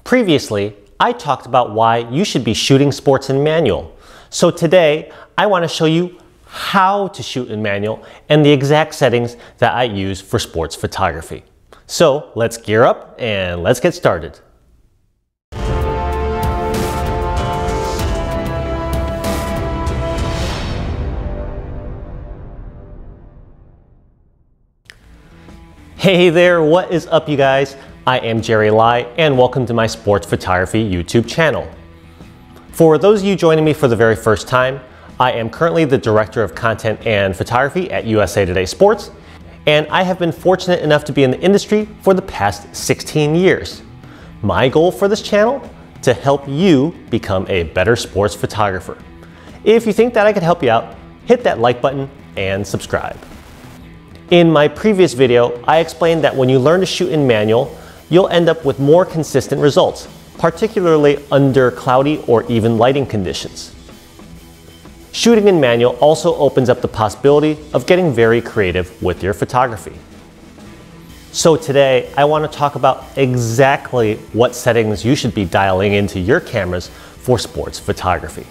Previously, I talked about why you should be shooting sports in manual. So today, I want to show you how to shoot in manual and the exact settings that I use for sports photography. So let's gear up and let's get started. Hey there, what is up you guys? I am Jerry Lai and welcome to my sports photography YouTube channel. For those of you joining me for the very first time, I am currently the Director of Content and Photography at USA Today Sports, and I have been fortunate enough to be in the industry for the past 16 years. My goal for this channel? To help you become a better sports photographer. If you think that I could help you out, hit that like button and subscribe. In my previous video, I explained that when you learn to shoot in manual, you'll end up with more consistent results, particularly under cloudy or even lighting conditions. Shooting in manual also opens up the possibility of getting very creative with your photography. So today, I want to talk about exactly what settings you should be dialing into your cameras for sports photography.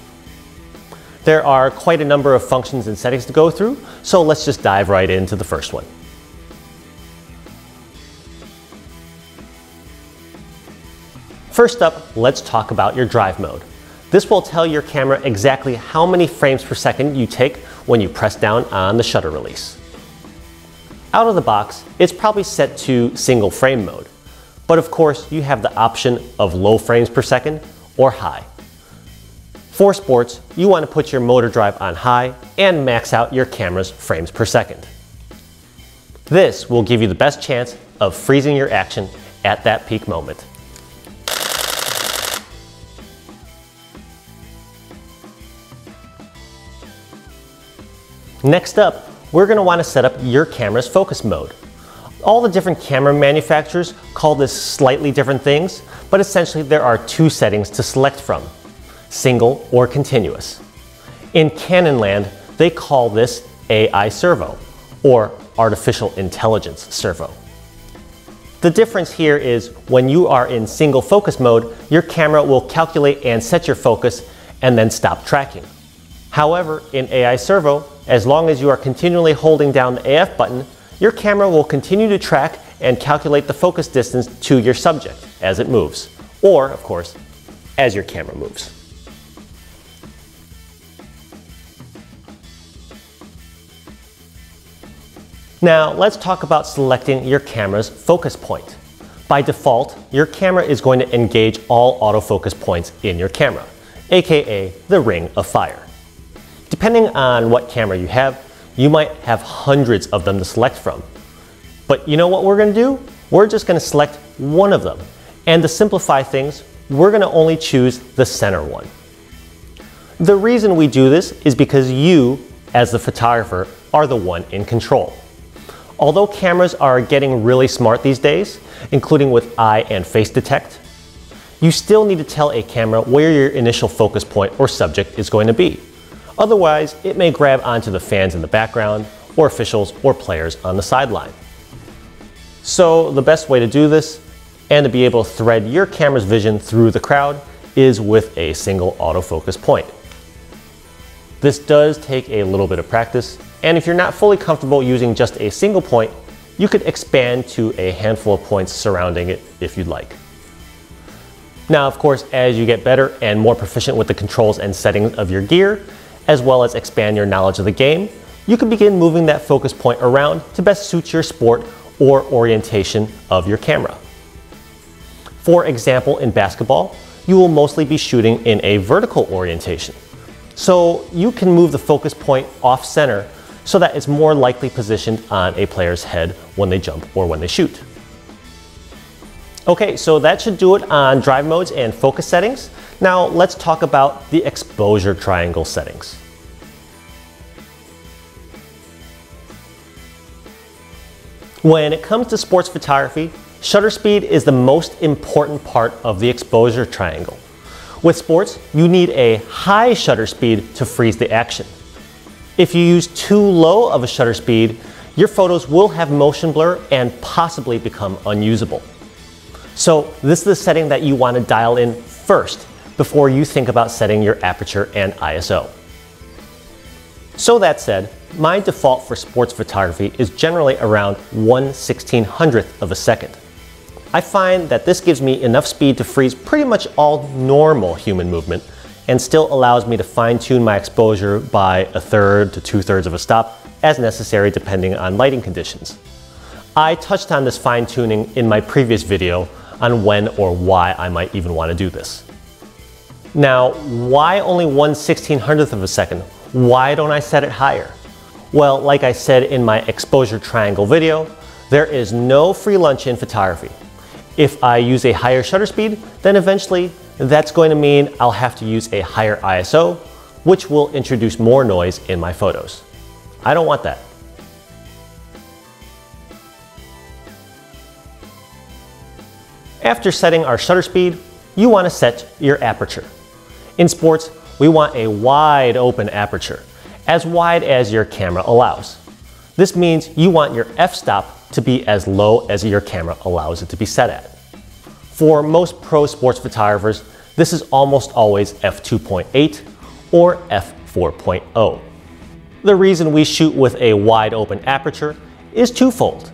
There are quite a number of functions and settings to go through, so let's just dive right into the first one. First up, let's talk about your drive mode. This will tell your camera exactly how many frames per second you take when you press down on the shutter release. Out of the box, it's probably set to single frame mode, but of course you have the option of low frames per second or high. For sports, you want to put your motor drive on high and max out your camera's frames per second. This will give you the best chance of freezing your action at that peak moment. Next up, we're going to want to set up your camera's focus mode. All the different camera manufacturers call this slightly different things, but essentially there are two settings to select from: single or continuous. In Canon land, they call this AI servo, or artificial intelligence servo. The difference here is when you are in single focus mode, your camera will calculate and set your focus and then stop tracking. However, in AI servo, as long as you are continually holding down the AF button, your camera will continue to track and calculate the focus distance to your subject as it moves, or, of course, as your camera moves. Now, let's talk about selecting your camera's focus point. By default, your camera is going to engage all autofocus points in your camera, aka the ring of fire. Depending on what camera you have, you might have hundreds of them to select from. But you know what we're going to do? We're just going to select one of them. And to simplify things, we're going to only choose the center one. The reason we do this is because you, as the photographer, are the one in control. Although cameras are getting really smart these days, including with eye and face detect, you still need to tell a camera where your initial focus point or subject is going to be. Otherwise, it may grab onto the fans in the background, or officials or players on the sideline. So the best way to do this, and to be able to thread your camera's vision through the crowd, is with a single autofocus point. This does take a little bit of practice, and if you're not fully comfortable using just a single point, you could expand to a handful of points surrounding it if you'd like. Now, of course, as you get better and more proficient with the controls and settings of your gear, as well as expand your knowledge of the game, you can begin moving that focus point around to best suit your sport or orientation of your camera. For example, in basketball, you will mostly be shooting in a vertical orientation. So you can move the focus point off center so that it's more likely positioned on a player's head when they jump or when they shoot. Okay, so that should do it on drive modes and focus settings. Now let's talk about the exposure triangle settings. When it comes to sports photography, shutter speed is the most important part of the exposure triangle. With sports, you need a high shutter speed to freeze the action. If you use too low of a shutter speed, your photos will have motion blur and possibly become unusable. So this is the setting that you want to dial in first before you think about setting your aperture and ISO. So that said, my default for sports photography is generally around 1/1600th of a second. I find that this gives me enough speed to freeze pretty much all normal human movement and still allows me to fine-tune my exposure by 1/3 to 2/3 of a stop as necessary depending on lighting conditions. I touched on this fine-tuning in my previous video on when or why I might even want to do this. Now, why only 1/1600th of a second? Why don't I set it higher? Well, like I said in my exposure triangle video, there is no free lunch in photography. If I use a higher shutter speed, then eventually that's going to mean I'll have to use a higher ISO, which will introduce more noise in my photos. I don't want that. After setting our shutter speed, you want to set your aperture. In sports, we want a wide open aperture, as wide as your camera allows. This means you want your f-stop to be as low as your camera allows it to be set at. For most pro sports photographers, this is almost always f2.8 or f4.0. The reason we shoot with a wide open aperture is twofold.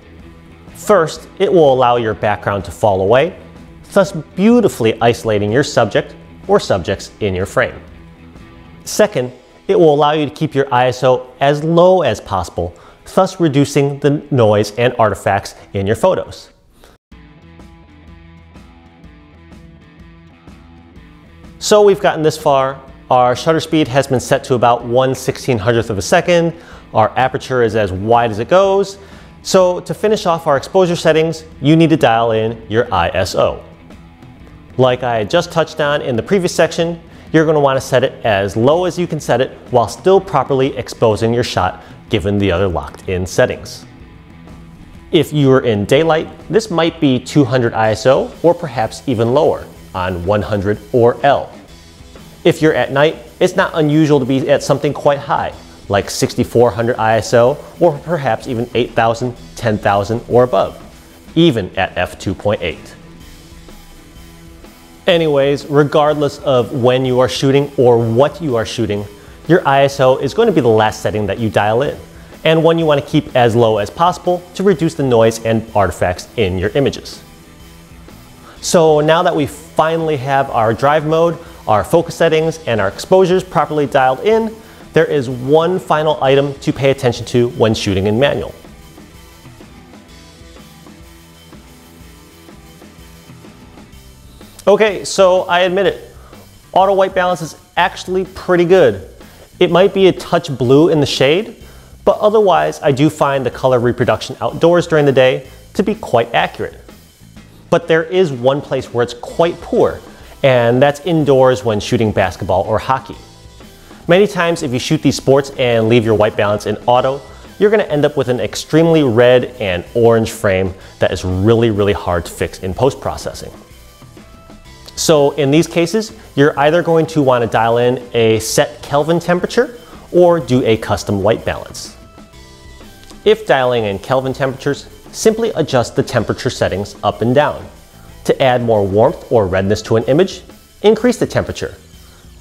First, it will allow your background to fall away, thus beautifully isolating your subject or subjects in your frame. Second, it will allow you to keep your ISO as low as possible, thus reducing the noise and artifacts in your photos. So we've gotten this far. Our shutter speed has been set to about 1/1600th of a second. Our aperture is as wide as it goes. So to finish off our exposure settings, you need to dial in your ISO. Like I just touched on in the previous section, you're going to want to set it as low as you can set it while still properly exposing your shot given the other locked in settings. If you are in daylight, this might be 200 ISO or perhaps even lower on 100 or L. If you're at night, it's not unusual to be at something quite high, like 6400 ISO or perhaps even 8000, 10,000 or above, even at f2.8. Anyways, regardless of when you are shooting or what you are shooting, your ISO is going to be the last setting that you dial in, and one you want to keep as low as possible to reduce the noise and artifacts in your images. So now that we finally have our drive mode, our focus settings, and our exposures properly dialed in, there is one final item to pay attention to when shooting in manual. Okay, so I admit it, auto white balance is actually pretty good. It might be a touch blue in the shade, but otherwise I do find the color reproduction outdoors during the day to be quite accurate. But there is one place where it's quite poor, and that's indoors when shooting basketball or hockey. Many times if you shoot these sports and leave your white balance in auto, you're going to end up with an extremely red and orange frame that is really hard to fix in post-processing. So in these cases, you're either going to want to dial in a set Kelvin temperature or do a custom white balance. If dialing in Kelvin temperatures, simply adjust the temperature settings up and down. To add more warmth or redness to an image, increase the temperature.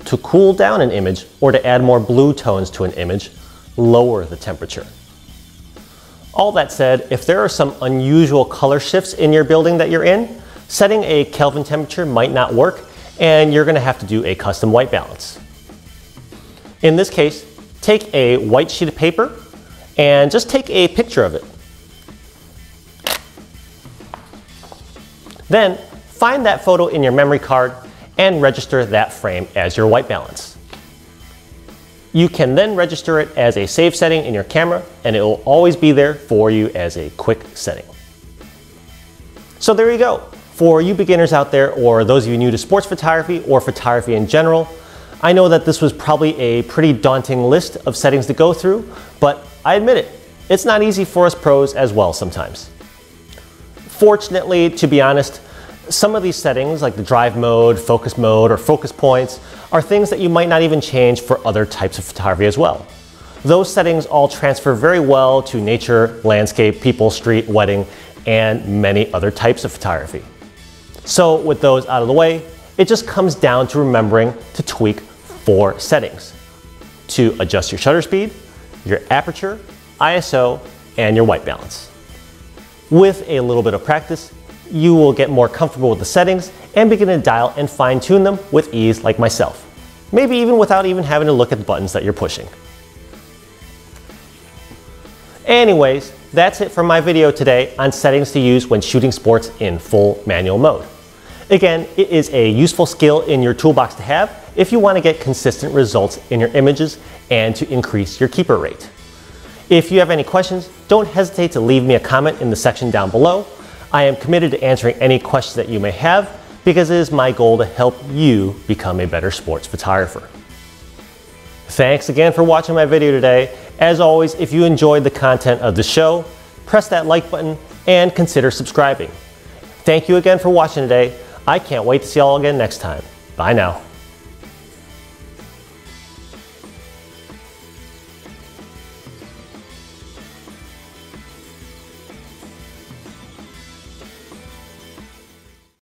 To cool down an image or to add more blue tones to an image, lower the temperature. All that said, if there are some unusual color shifts in your building that you're in, setting a Kelvin temperature might not work, and you're going to have to do a custom white balance. In this case, take a white sheet of paper and just take a picture of it. Then find that photo in your memory card and register that frame as your white balance. You can then register it as a save setting in your camera, and it will always be there for you as a quick setting. So there you go. For you beginners out there, or those of you new to sports photography or photography in general, I know that this was probably a pretty daunting list of settings to go through, but I admit it, it's not easy for us pros as well sometimes. Fortunately, to be honest, some of these settings like the drive mode, focus mode, or focus points are things that you might not even change for other types of photography as well. Those settings all transfer very well to nature, landscape, people, street, wedding, and many other types of photography. So with those out of the way, it just comes down to remembering to tweak 4 settings to adjust your shutter speed, your aperture, ISO, and your white balance. With a little bit of practice, you will get more comfortable with the settings and begin to dial and fine-tune them with ease like myself. Maybe even without even having to look at the buttons that you're pushing. Anyways, that's it for my video today on settings to use when shooting sports in full manual mode. Again, it is a useful skill in your toolbox to have if you want to get consistent results in your images and to increase your keeper rate. If you have any questions, don't hesitate to leave me a comment in the section down below. I am committed to answering any questions that you may have because it is my goal to help you become a better sports photographer. Thanks again for watching my video today. As always, if you enjoyed the content of the show, press that like button and consider subscribing. Thank you again for watching today. I can't wait to see you all again next time. Bye now.